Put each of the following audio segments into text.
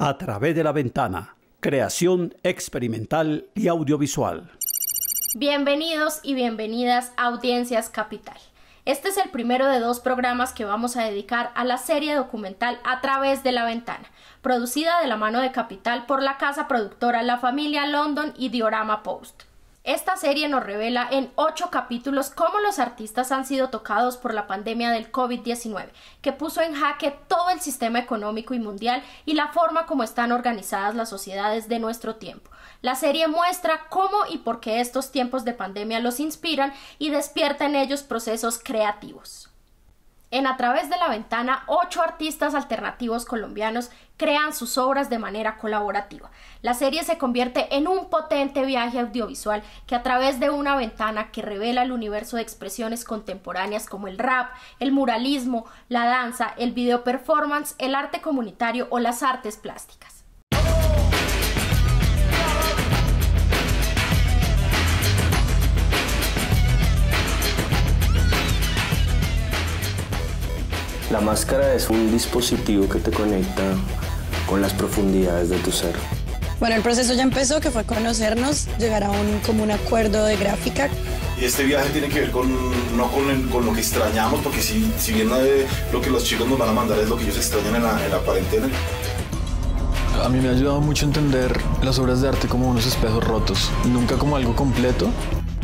A través de la ventana, creación experimental y audiovisual. Bienvenidos y bienvenidas a Audiencias Capital. Este es el primero de 2 programas que vamos a dedicar a la serie documental A través de la ventana, producida de la mano de Capital por la casa productora La Familia London y Diorama Post. Esta serie nos revela en 8 capítulos cómo los artistas han sido tocados por la pandemia del COVID-19, que puso en jaque todo el sistema económico y mundial y la forma como están organizadas las sociedades de nuestro tiempo. La serie muestra cómo y por qué estos tiempos de pandemia los inspiran y despierta en ellos procesos creativos. En A través de la ventana, 8 artistas alternativos colombianos crean sus obras de manera colaborativa. La serie se convierte en un potente viaje audiovisual que a través de una ventana que revela el universo de expresiones contemporáneas como el rap, el muralismo, la danza, el video performance, el arte comunitario o las artes plásticas. La máscara es un dispositivo que te conecta con las profundidades de tu ser. Bueno, el proceso ya empezó, que fue conocernos, llegar a un acuerdo de gráfica. Y este viaje tiene que ver no con lo que extrañamos, porque si bien lo que los chicos nos van a mandar es lo que ellos extrañan en la cuarentena. A mí me ha ayudado mucho a entender las obras de arte como unos espejos rotos, nunca como algo completo.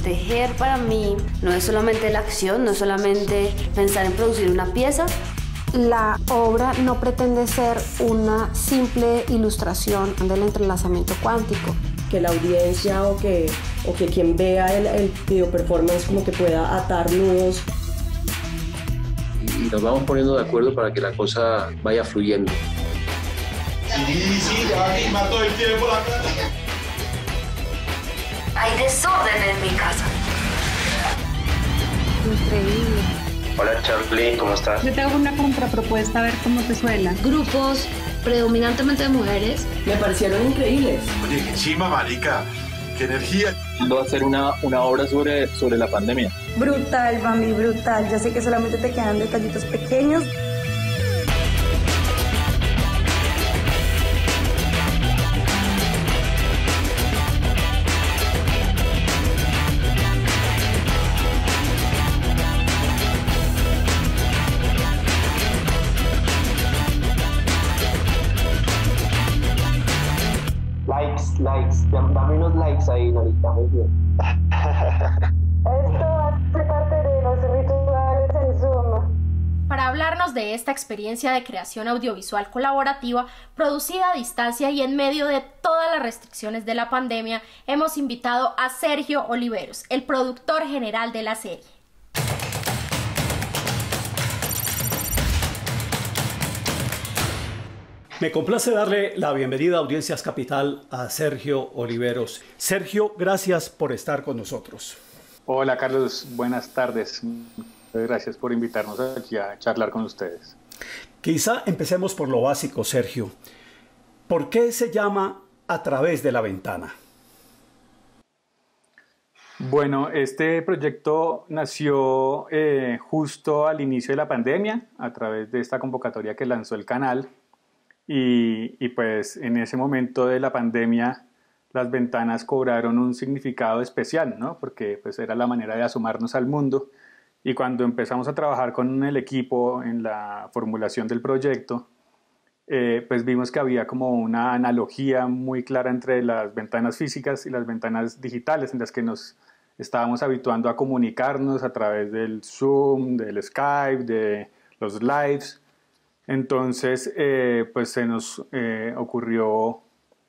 Tejer para mí no es solamente la acción, no es solamente pensar en producir una pieza. La obra no pretende ser una simple ilustración del entrelazamiento cuántico. Que la audiencia o que quien vea el video performance como que pueda atar nudos. Y nos vamos poniendo de acuerdo para que la cosa vaya fluyendo. Sí, ya anima todo el tiempo la cara. Hay desorden en mi casa. Increíble. Hola Charlie, ¿cómo estás? Yo te hago una contrapropuesta a ver cómo te suena. Grupos predominantemente de mujeres. Me parecieron increíbles. Oye, qué chimba, marica. Qué energía. Va a ser una obra sobre la pandemia. Brutal, Bambi, brutal. Ya sé que solamente te quedan detallitos pequeños. Likes, dame unos likes ahí, Norita, muy bien. Esto hace parte de los rituales en Zoom. Para hablarnos de esta experiencia de creación audiovisual colaborativa, producida a distancia y en medio de todas las restricciones de la pandemia, hemos invitado a Sergio Oliveros, el productor general de la serie. Me complace darle la bienvenida a Audiencias Capital a Sergio Oliveros. Sergio, gracias por estar con nosotros. Hola Carlos, buenas tardes. Gracias por invitarnos aquí a charlar con ustedes. Quizá empecemos por lo básico, Sergio. ¿Por qué se llama A través de la ventana? Bueno, este proyecto nació justo al inicio de la pandemia, a través de esta convocatoria que lanzó el canal. Y pues en ese momento de la pandemia las ventanas cobraron un significado especial, ¿no? Porque pues era la manera de asomarnos al mundo, y cuando empezamos a trabajar con el equipo en la formulación del proyecto, pues vimos que había como una analogía muy clara entre las ventanas físicas y las ventanas digitales, en las que nos estábamos habituando a comunicarnos a través del Zoom, del Skype, de los lives. Entonces, pues se nos ocurrió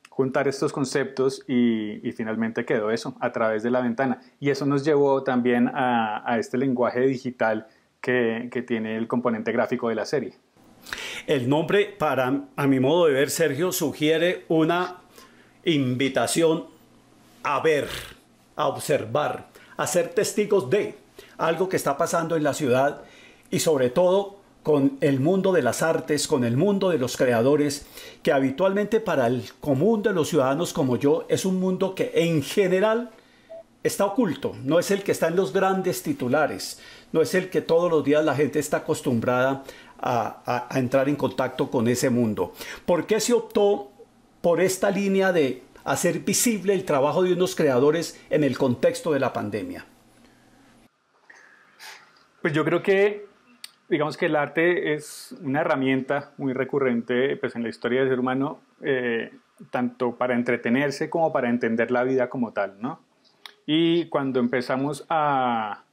juntar estos conceptos y finalmente quedó eso, A través de la ventana. Y eso nos llevó también a este lenguaje digital que tiene el componente gráfico de la serie. El nombre, a mi modo de ver, Sergio, sugiere una invitación a ver, a observar, a ser testigos de algo que está pasando en la ciudad y sobre todo con el mundo de las artes, con el mundo de los creadores, que habitualmente para el común de los ciudadanos como yo es un mundo que en general está oculto, no es el que está en los grandes titulares, no es el que todos los días la gente está acostumbrada a entrar en contacto con ese mundo. ¿Por qué se optó por esta línea de hacer visible el trabajo de unos creadores en el contexto de la pandemia? Pues yo creo que, digamos que el arte es una herramienta muy recurrente pues, en la historia del ser humano, tanto para entretenerse como para entender la vida como tal, ¿no? Y cuando empezamos a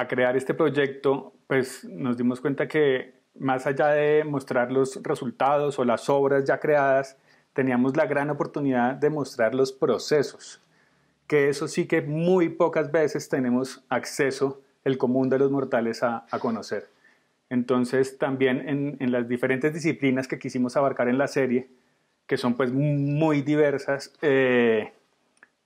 crear este proyecto, pues nos dimos cuenta que más allá de mostrar los resultados o las obras ya creadas, teníamos la gran oportunidad de mostrar los procesos, que eso sí que muy pocas veces tenemos acceso el común de los mortales a conocer. Entonces también en las diferentes disciplinas que quisimos abarcar en la serie, que son pues muy diversas,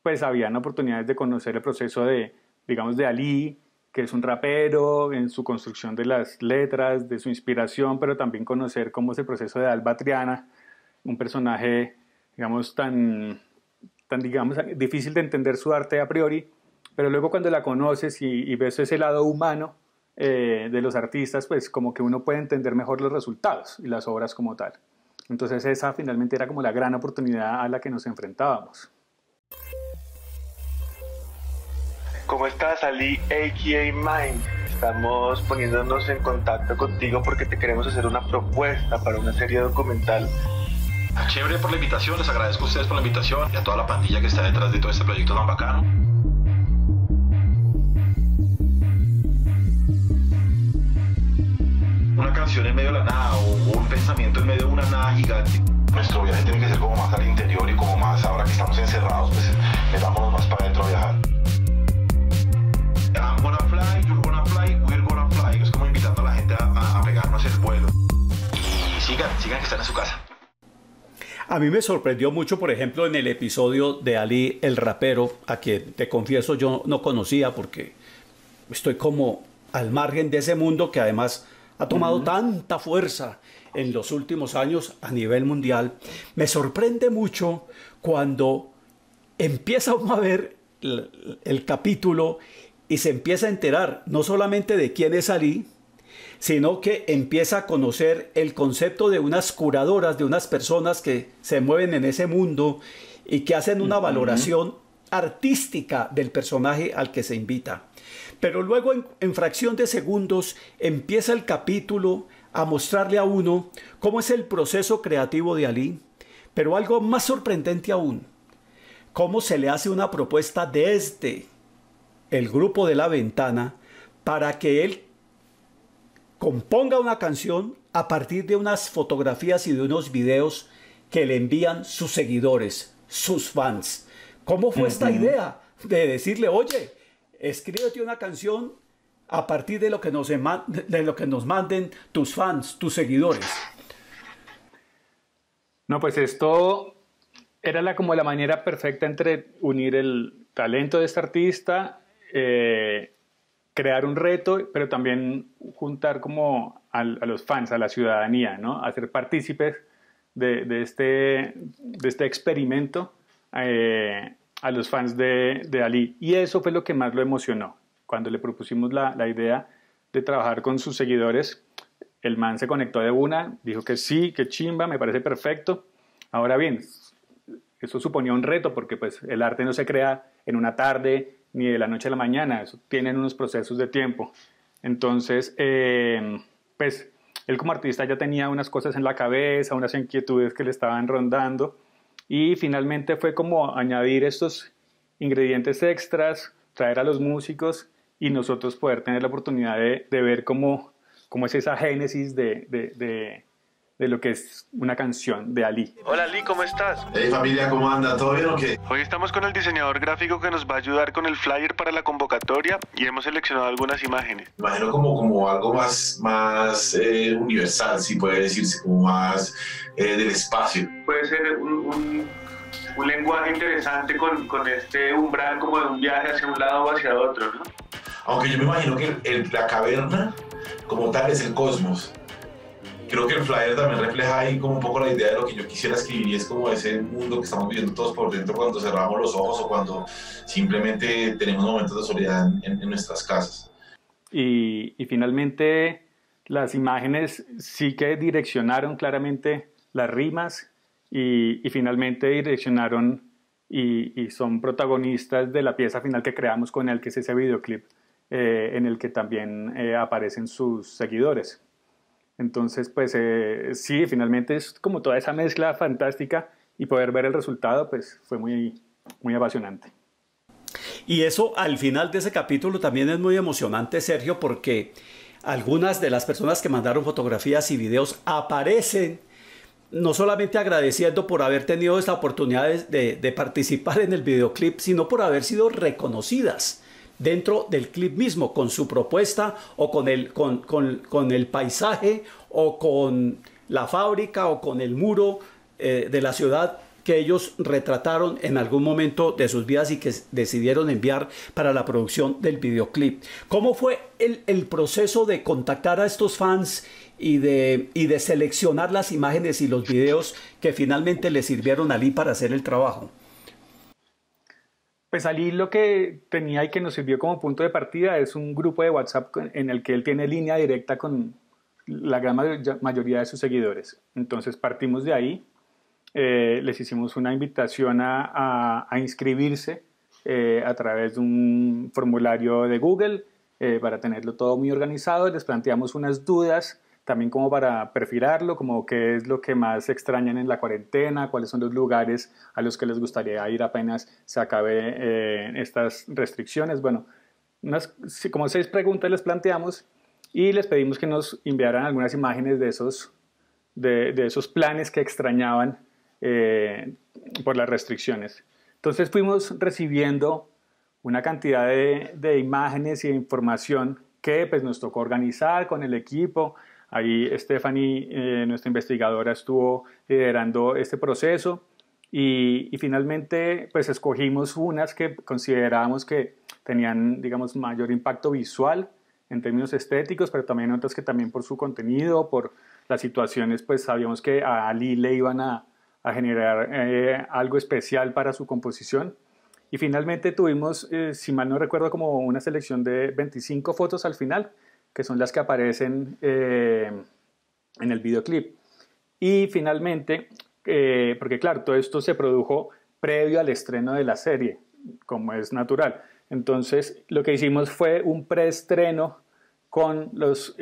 pues habían oportunidades de conocer el proceso de, digamos, de Ali, que es un rapero, en su construcción de las letras, de su inspiración, pero también conocer cómo es el proceso de Alba Triana, un personaje, digamos, tan digamos, difícil de entender su arte a priori, pero luego cuando la conoces y ves ese lado humano de los artistas, pues como que uno puede entender mejor los resultados y las obras como tal. Entonces esa finalmente era como la gran oportunidad a la que nos enfrentábamos. ¿Cómo estás, Ali, a.k.a. Mind? Estamos poniéndonos en contacto contigo porque te queremos hacer una propuesta para una serie documental. Chévere por la invitación, les agradezco a ustedes por la invitación y a toda la pandilla que está detrás de todo este proyecto tan bacano. Una canción en medio de la nada o un pensamiento en medio de una nada gigante. Nuestro viaje tiene que ser como más al interior y como más, ahora que estamos encerrados, pues metámonos más para adentro a viajar. I'm gonna fly, you're gonna fly, we're gonna fly. Es como invitando a la gente a pegarnos el vuelo. Y sigan que están en su casa. A mí me sorprendió mucho, por ejemplo, en el episodio de Ali el rapero, a quien te confieso yo no conocía porque estoy como al margen de ese mundo que además ha tomado tanta fuerza en los últimos años a nivel mundial. Me sorprende mucho cuando empieza uno a ver el capítulo y se empieza a enterar no solamente de quién es Ali, sino que empieza a conocer el concepto de unas curadoras, de unas personas que se mueven en ese mundo y que hacen una valoración artística del personaje al que se invita. Pero luego en fracción de segundos empieza el capítulo a mostrarle a uno cómo es el proceso creativo de Ali, pero algo más sorprendente aún, cómo se le hace una propuesta desde el grupo de La Ventana para que él componga una canción a partir de unas fotografías y de unos videos que le envían sus seguidores, sus fans. ¿Cómo fue esta idea de decirle, oye, escríbete una canción a partir de lo que nos manden tus fans, tus seguidores? No, pues esto era como la manera perfecta entre unir el talento de este artista, crear un reto, pero también juntar como a los fans, a la ciudadanía, ¿no? A ser partícipes de este experimento a los fans de Ali. Y eso fue lo que más lo emocionó. Cuando le propusimos la idea de trabajar con sus seguidores, el man se conectó de una, dijo que sí, que chimba, me parece perfecto. Ahora bien, eso suponía un reto porque pues, el arte no se crea en una tarde ni de la noche a la mañana, eso tienen unos procesos de tiempo. Entonces, pues él como artista ya tenía unas cosas en la cabeza, unas inquietudes que le estaban rondando y finalmente fue como añadir estos ingredientes extras, traer a los músicos y nosotros poder tener la oportunidad de ver cómo es esa génesis de lo que es una canción de Ali. Hola Ali, ¿cómo estás? Hey familia, ¿cómo anda? ¿Todo bien o qué? Hoy estamos con el diseñador gráfico que nos va a ayudar con el flyer para la convocatoria y hemos seleccionado algunas imágenes. Imagino como algo más universal, si puede decirse, como más del espacio. Puede ser un lenguaje interesante con este umbral como de un viaje hacia un lado o hacia otro, ¿no? Aunque yo me imagino que la caverna como tal es el cosmos. Creo que el flyer también refleja ahí como un poco la idea de lo que yo quisiera escribir y es como ese mundo que estamos viviendo todos por dentro cuando cerramos los ojos o cuando simplemente tenemos momentos de soledad en nuestras casas. Y finalmente las imágenes sí que direccionaron claramente las rimas y finalmente direccionaron y son protagonistas de la pieza final que creamos con él, que es ese videoclip en el que también aparecen sus seguidores. Entonces, pues sí, finalmente es como toda esa mezcla fantástica y poder ver el resultado, pues fue muy, muy apasionante. Y eso al final de ese capítulo también es muy emocionante, Sergio, porque algunas de las personas que mandaron fotografías y videos aparecen no solamente agradeciendo por haber tenido esta oportunidad de participar en el videoclip, sino por haber sido reconocidas dentro del clip mismo, con su propuesta o con el paisaje o con la fábrica o con el muro de la ciudad que ellos retrataron en algún momento de sus vidas y que decidieron enviar para la producción del videoclip. ¿Cómo fue el proceso de contactar a estos fans y de seleccionar las imágenes y los videos que finalmente le sirvieron a Ali para hacer el trabajo? Pues Ali lo que tenía y que nos sirvió como punto de partida es un grupo de WhatsApp en el que él tiene línea directa con la gran mayoría de sus seguidores. Entonces partimos de ahí, les hicimos una invitación a inscribirse a través de un formulario de Google para tenerlo todo muy organizado. Les planteamos unas dudas también como para perfilarlo, como qué es lo que más extrañan en la cuarentena, cuáles son los lugares a los que les gustaría ir apenas se acabe estas restricciones. Bueno, como 6 preguntas les planteamos y les pedimos que nos enviaran algunas imágenes de esos planes que extrañaban por las restricciones. Entonces fuimos recibiendo una cantidad de imágenes y de información que pues, nos tocó organizar con el equipo. Ahí Stephanie, nuestra investigadora, estuvo liderando este proceso y finalmente pues escogimos unas que considerábamos que tenían, digamos, mayor impacto visual en términos estéticos, pero también otras que también por su contenido, por las situaciones, pues sabíamos que a Ali le iban a generar algo especial para su composición. Y finalmente tuvimos, si mal no recuerdo, como una selección de 25 fotos al final, que son las que aparecen en el videoclip. Y finalmente, porque claro, todo esto se produjo previo al estreno de la serie, como es natural. Entonces, lo que hicimos fue un preestreno con los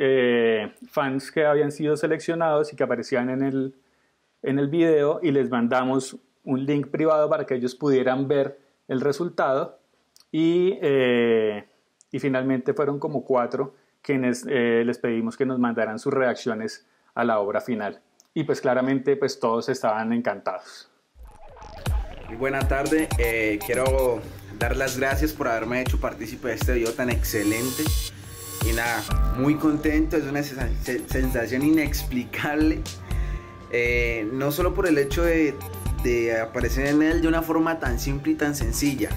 fans que habían sido seleccionados y que aparecían en el video, y les mandamos un link privado para que ellos pudieran ver el resultado. Y finalmente fueron como 4 quienes les pedimos que nos mandaran sus reacciones a la obra final. Y pues claramente pues todos estaban encantados. Muy buena tarde, quiero dar las gracias por haberme hecho partícipe de este video tan excelente. Y nada, muy contento, es una sensación inexplicable. No solo por el hecho de aparecer en él de una forma tan simple y tan sencilla,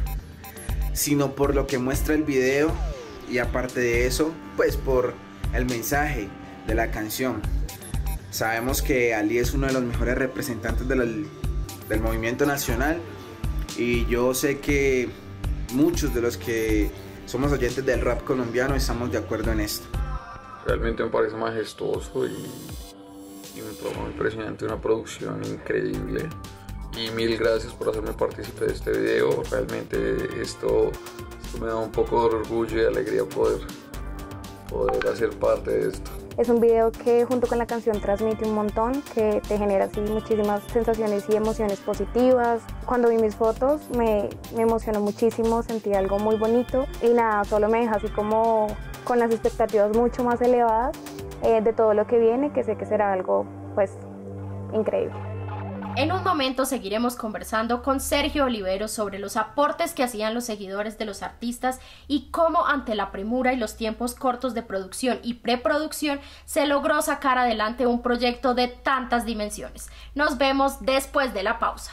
sino por lo que muestra el video. Y aparte de eso, pues por el mensaje de la canción. Sabemos que Ali es uno de los mejores representantes del movimiento nacional, y yo sé que muchos de los que somos oyentes del rap colombiano estamos de acuerdo en esto. Realmente me parece majestuoso y muy impresionante, una producción increíble. Y mil gracias por hacerme partícipe de este video. Realmente esto me da un poco de orgullo y alegría poder hacer parte de esto. Es un video que junto con la canción transmite un montón, que te genera así muchísimas sensaciones y emociones positivas. Cuando vi mis fotos me emocionó muchísimo, sentí algo muy bonito y nada, solo me deja así como con las expectativas mucho más elevadas de todo lo que viene, que sé que será algo pues increíble. En un momento seguiremos conversando con Sergio Oliveros sobre los aportes que hacían los seguidores de los artistas y cómo ante la premura y los tiempos cortos de producción y preproducción se logró sacar adelante un proyecto de tantas dimensiones. Nos vemos después de la pausa.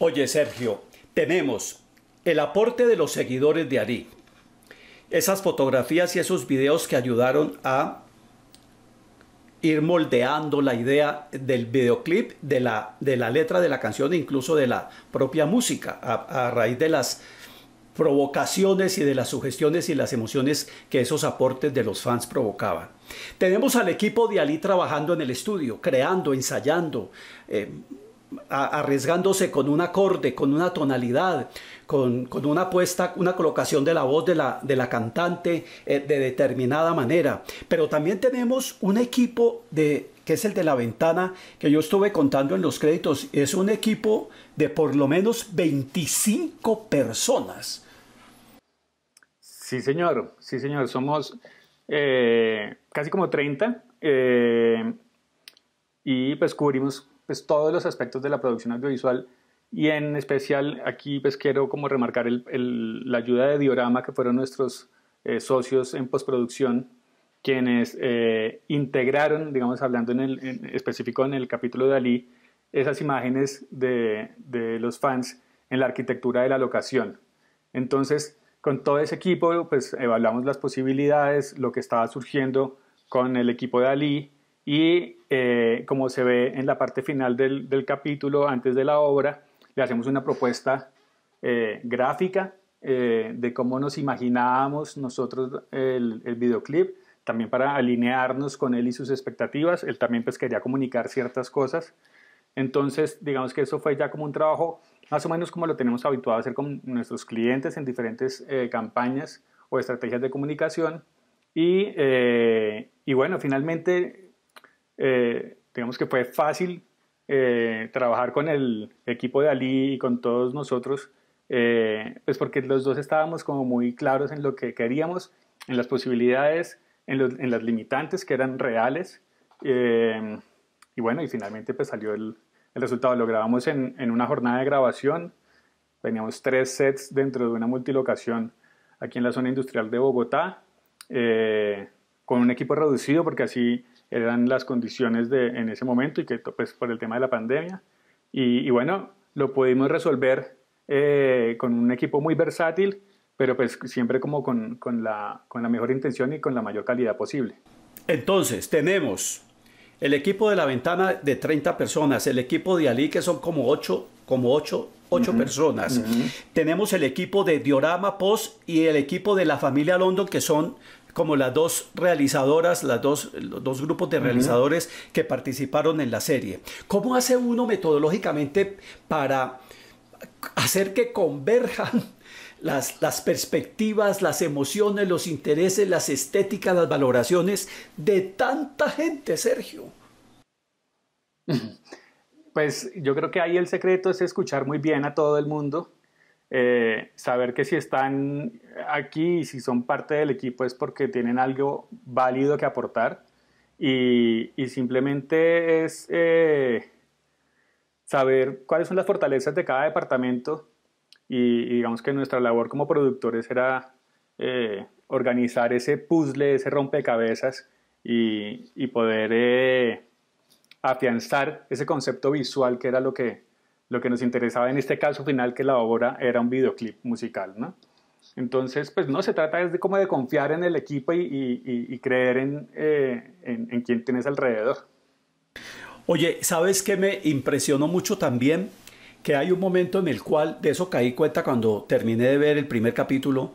Oye, Sergio, tenemos el aporte de los seguidores de Ali. Esas fotografías y esos videos que ayudaron a ir moldeando la idea del videoclip, de la letra de la canción e incluso de la propia música, a raíz de las provocaciones y de las sugestiones y las emociones que esos aportes de los fans provocaban. Tenemos al equipo de Ali trabajando en el estudio, creando, ensayando, arriesgándose con un acorde, con una tonalidad, con una puesta, una colocación de la voz de la cantante de determinada manera. Pero también tenemos un equipo que es el de La Ventana, que yo estuve contando en los créditos. Es un equipo de por lo menos 25 personas. Sí, señor. Sí, señor. Somos casi como 30 y pues cubrimos pues todos los aspectos de la producción audiovisual, y en especial aquí pues quiero como remarcar la ayuda de Diorama, que fueron nuestros socios en postproducción, quienes integraron, digamos, hablando en específico en el capítulo de Ali, esas imágenes de los fans en la arquitectura de la locación. Entonces, con todo ese equipo pues evaluamos las posibilidades, lo que estaba surgiendo con el equipo de Ali. Y como se ve en la parte final del capítulo, antes de la obra, le hacemos una propuesta gráfica de cómo nos imaginábamos nosotros el videoclip, también para alinearnos con él y sus expectativas. Él también pues quería comunicar ciertas cosas. Entonces, digamos que eso fue ya como un trabajo más o menos como lo tenemos habituado a hacer con nuestros clientes en diferentes campañas o estrategias de comunicación. Y bueno, finalmente digamos que fue fácil trabajar con el equipo de Ali y con todos nosotros, pues porque los dos estábamos como muy claros en lo que queríamos, en las posibilidades, en las limitantes que eran reales, y bueno, y finalmente pues salió el resultado. Lo grabamos en una jornada de grabación. Teníamos 3 sets dentro de una multilocación aquí en la zona industrial de Bogotá, con un equipo reducido porque así eran las condiciones en ese momento, y que pues por el tema de la pandemia, y bueno, lo pudimos resolver con un equipo muy versátil, pero pues siempre como con la mejor intención y con la mayor calidad posible. Entonces tenemos el equipo de La Ventana de 30 personas, el equipo de Ali, que son como 8 personas. Tenemos el equipo de Diorama Post y el equipo de la familia London, que son como las dos realizadoras, los dos grupos de realizadores que participaron en la serie. ¿Cómo hace uno metodológicamente para hacer que converjan las perspectivas, las emociones, los intereses, las estéticas, las valoraciones de tanta gente, Sergio? Pues yo creo que ahí el secreto es escuchar muy bien a todo el mundo, saber que si están aquí y si son parte del equipo es porque tienen algo válido que aportar, y simplemente es saber cuáles son las fortalezas de cada departamento, y digamos que nuestra labor como productores era organizar ese puzzle, ese rompecabezas, y poder afianzar ese concepto visual que era lo que nos interesaba en este caso final, que la obra era un videoclip musical, ¿no? Entonces, pues no, se trata de como de confiar en el equipo y creer en quien tienes alrededor. Oye, ¿sabes qué me impresionó mucho también? Que hay un momento en el cual, de eso caí cuenta cuando terminé de ver el primer capítulo,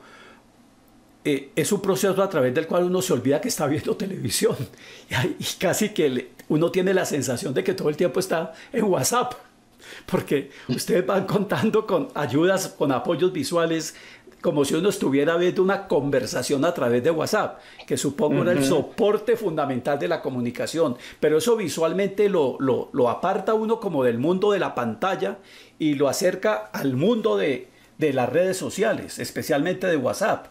es un proceso a través del cual uno se olvida que está viendo televisión, y casi que uno tiene la sensación de que todo el tiempo está en WhatsApp, porque ustedes van contando con ayudas, con apoyos visuales, como si uno estuviera viendo una conversación a través de WhatsApp, que supongo era el soporte fundamental de la comunicación, pero eso visualmente lo aparta uno como del mundo de la pantalla y lo acerca al mundo de las redes sociales, especialmente de WhatsApp.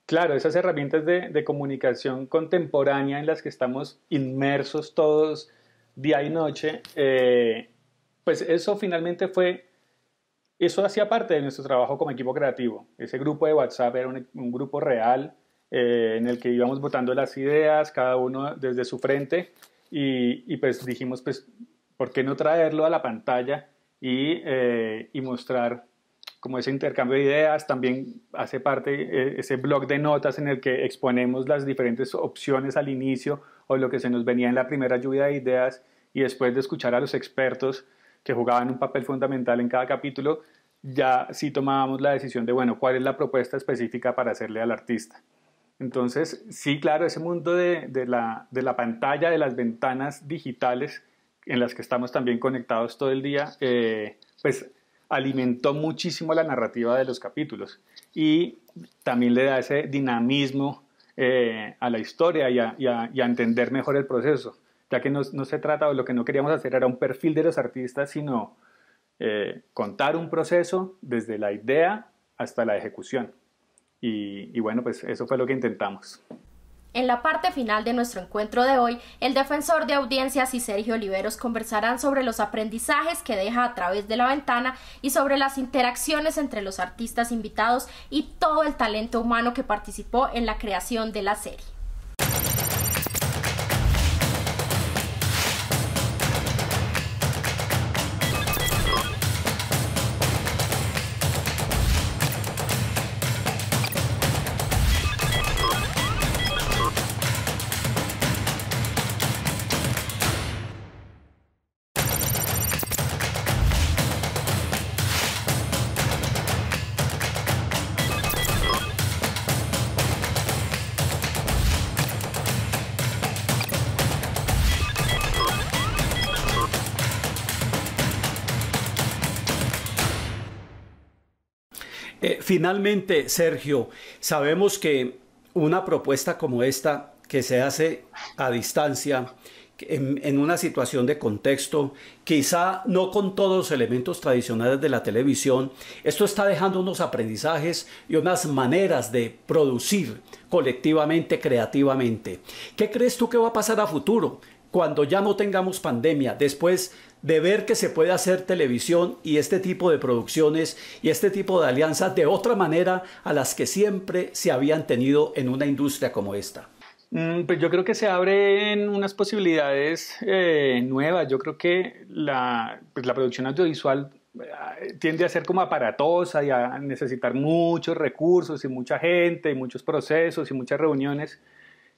Claro, esas herramientas de comunicación contemporánea en las que estamos inmersos todos día y noche, pues eso finalmente eso hacía parte de nuestro trabajo como equipo creativo. Ese grupo de WhatsApp era un grupo real en el que íbamos botando las ideas, cada uno desde su frente, y pues dijimos, pues, ¿por qué no traerlo a la pantalla y mostrar como ese intercambio de ideas. También hace parte ese blog de notas en el que exponemos las diferentes opciones al inicio o lo que se nos venía en la primera lluvia de ideas, y después de escuchar a los expertos que jugaban un papel fundamental en cada capítulo, ya sí tomábamos la decisión de, bueno, ¿cuál es la propuesta específica para hacerle al artista? Entonces, sí, claro, ese mundo de la pantalla, de las ventanas digitales en las que estamos también conectados todo el día, pues alimentó muchísimo la narrativa de los capítulos y también le da ese dinamismo a la historia y a entender mejor el proceso, ya que no se trata, o lo que no queríamos hacer era un perfil de los artistas, sino contar un proceso desde la idea hasta la ejecución. Y bueno, pues eso fue lo que intentamos. En la parte final de nuestro encuentro de hoy, el defensor de audiencias y Sergio Oliveros conversarán sobre los aprendizajes que deja a través de la ventana y sobre las interacciones entre los artistas invitados y todo el talento humano que participó en la creación de la serie. Finalmente, Sergio, sabemos que una propuesta como esta, que se hace a distancia, en una situación de contexto, quizá no con todos los elementos tradicionales de la televisión, esto está dejando unos aprendizajes y unas maneras de producir colectivamente, creativamente. ¿Qué crees tú que va a pasar a futuro, cuando ya no tengamos pandemia, después de ver que se puede hacer televisión y este tipo de producciones y este tipo de alianzas de otra manera a las que siempre se habían tenido en una industria como esta? Pues yo creo que se abren unas posibilidades nuevas. Yo creo que la producción audiovisual tiende a ser como aparatosa y a necesitar muchos recursos y mucha gente y muchos procesos y muchas reuniones,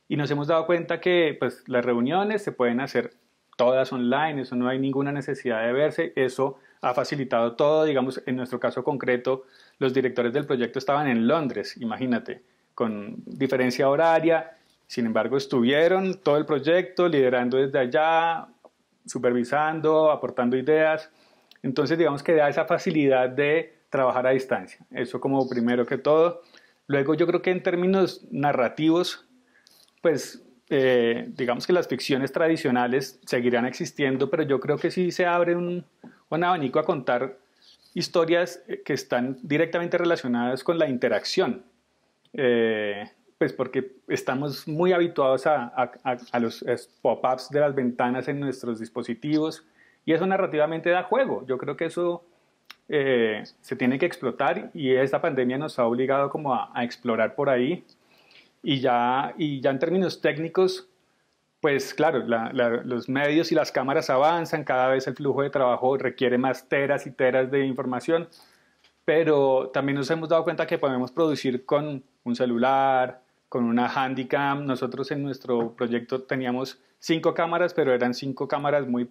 y nos hemos dado cuenta que pues, las reuniones se pueden hacer todas online, eso no hay ninguna necesidad de verse, eso ha facilitado todo. Digamos, en nuestro caso concreto, los directores del proyecto estaban en Londres, imagínate, con diferencia horaria, sin embargo estuvieron todo el proyecto liderando desde allá, supervisando, aportando ideas. Entonces digamos que da esa facilidad de trabajar a distancia, eso como primero que todo. Luego yo creo que en términos narrativos, pues digamos que las ficciones tradicionales seguirán existiendo, pero yo creo que sí se abre un abanico a contar historias que están directamente relacionadas con la interacción, pues porque estamos muy habituados a los pop-ups de las ventanas en nuestros dispositivos, y eso narrativamente da juego. Yo creo que eso se tiene que explotar, y esta pandemia nos ha obligado como a explorar por ahí. Y ya en términos técnicos, pues claro, los medios y las cámaras avanzan, cada vez el flujo de trabajo requiere más teras y teras de información, pero también nos hemos dado cuenta que podemos producir con un celular, con una Handycam. Nosotros en nuestro proyecto teníamos 5 cámaras, pero eran 5 cámaras muy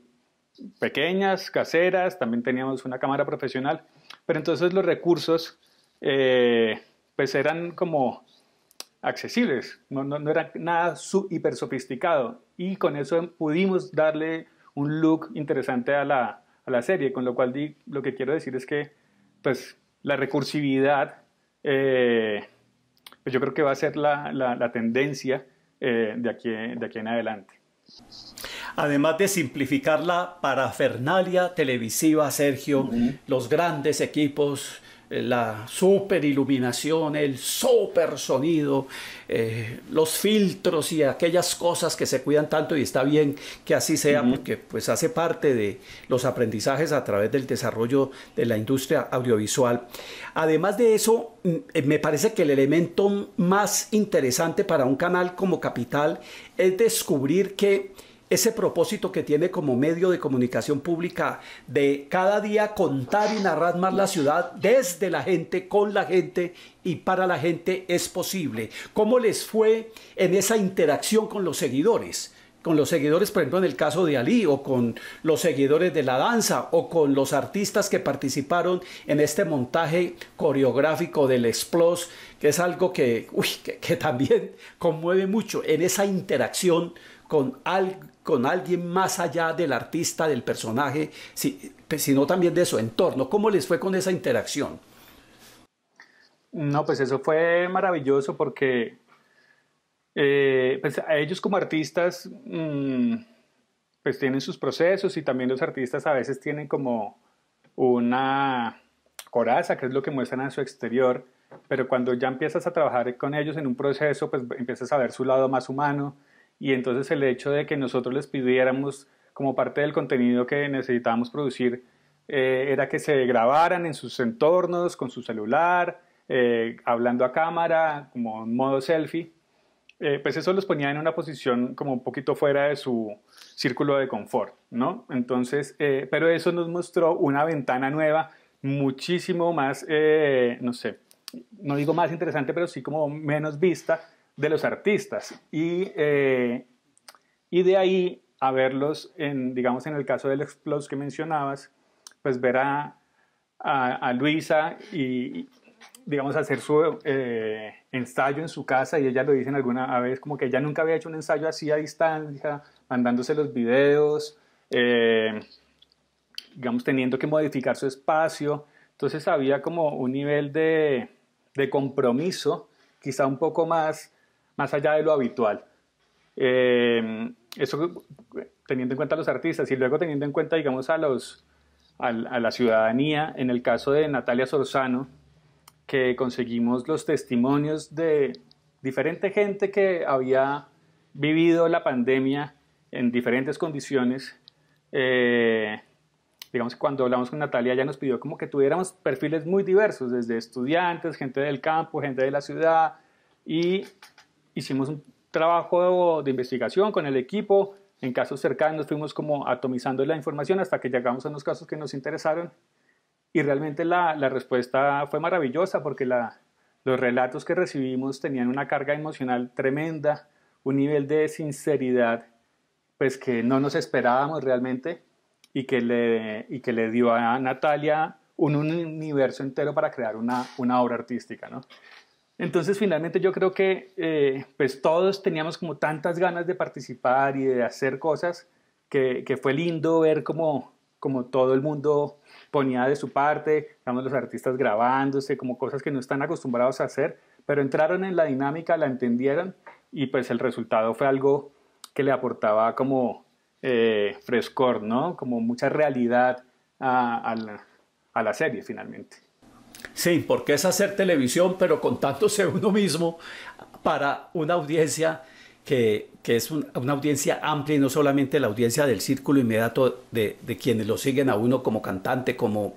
pequeñas, caseras. También teníamos una cámara profesional, pero entonces los recursos pues eran como accesibles, no era nada hiper sofisticado, y con eso pudimos darle un look interesante a la serie, con lo cual lo que quiero decir es que pues la recursividad pues yo creo que va a ser la tendencia de aquí en adelante. Además de simplificar la parafernalia televisiva, Sergio, los grandes equipos, la super iluminación, el super sonido, los filtros y aquellas cosas que se cuidan tanto, y está bien que así sea, porque pues hace parte de los aprendizajes a través del desarrollo de la industria audiovisual. Además de eso, me parece que el elemento más interesante para un canal como Capital es descubrir que ese propósito que tiene como medio de comunicación pública de cada día contar y narrar más la ciudad desde la gente, con la gente y para la gente es posible. ¿Cómo les fue en esa interacción con los seguidores? Con los seguidores, por ejemplo, en el caso de Ali, o con los seguidores de la danza, o con los artistas que participaron en este montaje coreográfico del Explos, que es algo que también conmueve mucho en esa interacción con alguien más allá del artista, del personaje, sino también de su entorno. ¿Cómo les fue con esa interacción? No, pues eso fue maravilloso porque pues a ellos como artistas pues tienen sus procesos, y también los artistas a veces tienen como una coraza, que es lo que muestran a su exterior, pero cuando ya empiezas a trabajar con ellos en un proceso, pues empiezas a ver su lado más humano. Y entonces el hecho de que nosotros les pidiéramos como parte del contenido que necesitábamos producir era que se grabaran en sus entornos con su celular, hablando a cámara, como en modo selfie, pues eso los ponía en una posición como un poquito fuera de su círculo de confort, ¿no? Entonces, pero eso nos mostró una ventana nueva, muchísimo más, no sé, no digo más interesante, pero sí como menos vista de los artistas, y de ahí a verlos, digamos en el caso del Explos que mencionabas, pues ver a Luisa y digamos hacer su ensayo en su casa, y ella lo dice en alguna vez como que ella nunca había hecho un ensayo así a distancia, mandándose los videos, digamos teniendo que modificar su espacio. Entonces había como un nivel de compromiso quizá un poco más allá de lo habitual. Eso teniendo en cuenta a los artistas, y luego teniendo en cuenta, digamos, a la ciudadanía. En el caso de Natalia Sorzano, que conseguimos los testimonios de diferente gente que había vivido la pandemia en diferentes condiciones. Digamos que cuando hablamos con Natalia, ella nos pidió como que tuviéramos perfiles muy diversos, desde estudiantes, gente del campo, gente de la ciudad, y hicimos un trabajo de investigación con el equipo. En casos cercanos fuimos como atomizando la información hasta que llegamos a unos casos que nos interesaron, y realmente la respuesta fue maravillosa, porque los relatos que recibimos tenían una carga emocional tremenda, un nivel de sinceridad pues que no nos esperábamos realmente, y que le dio a Natalia un universo entero para crear una obra artística, ¿no? Entonces finalmente yo creo que pues todos teníamos como tantas ganas de participar y de hacer cosas, que fue lindo ver como todo el mundo ponía de su parte, digamos, los artistas grabándose, como cosas que no están acostumbrados a hacer, pero entraron en la dinámica, la entendieron, y pues el resultado fue algo que le aportaba como frescor, ¿no? Como mucha realidad a la serie finalmente. Sí, porque es hacer televisión, pero contándose uno mismo para una audiencia que es una audiencia amplia, y no solamente la audiencia del círculo inmediato de quienes lo siguen a uno como cantante, como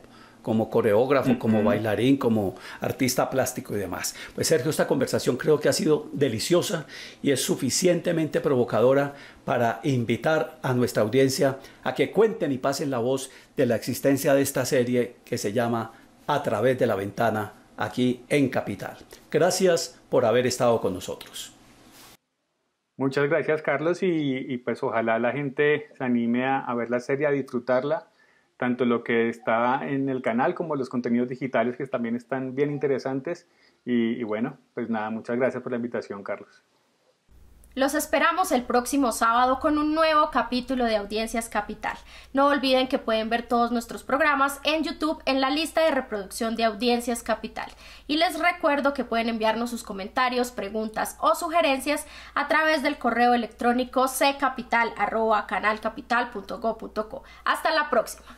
coreógrafo, como bailarín, como artista plástico y demás. Pues Sergio, esta conversación creo que ha sido deliciosa y es suficientemente provocadora para invitar a nuestra audiencia a que cuenten y pasen la voz de la existencia de esta serie que se llama A través de la ventana, aquí en Capital. Gracias por haber estado con nosotros. Muchas gracias, Carlos, y pues ojalá la gente se anime a ver la serie, a disfrutarla, tanto lo que está en el canal como los contenidos digitales, que también están bien interesantes. Y bueno, pues nada, muchas gracias por la invitación, Carlos. Los esperamos el próximo sábado con un nuevo capítulo de Audiencias Capital. No olviden que pueden ver todos nuestros programas en YouTube en la lista de reproducción de Audiencias Capital. Y les recuerdo que pueden enviarnos sus comentarios, preguntas o sugerencias a través del correo electrónico ccapital@canalcapital.go.co. Hasta la próxima.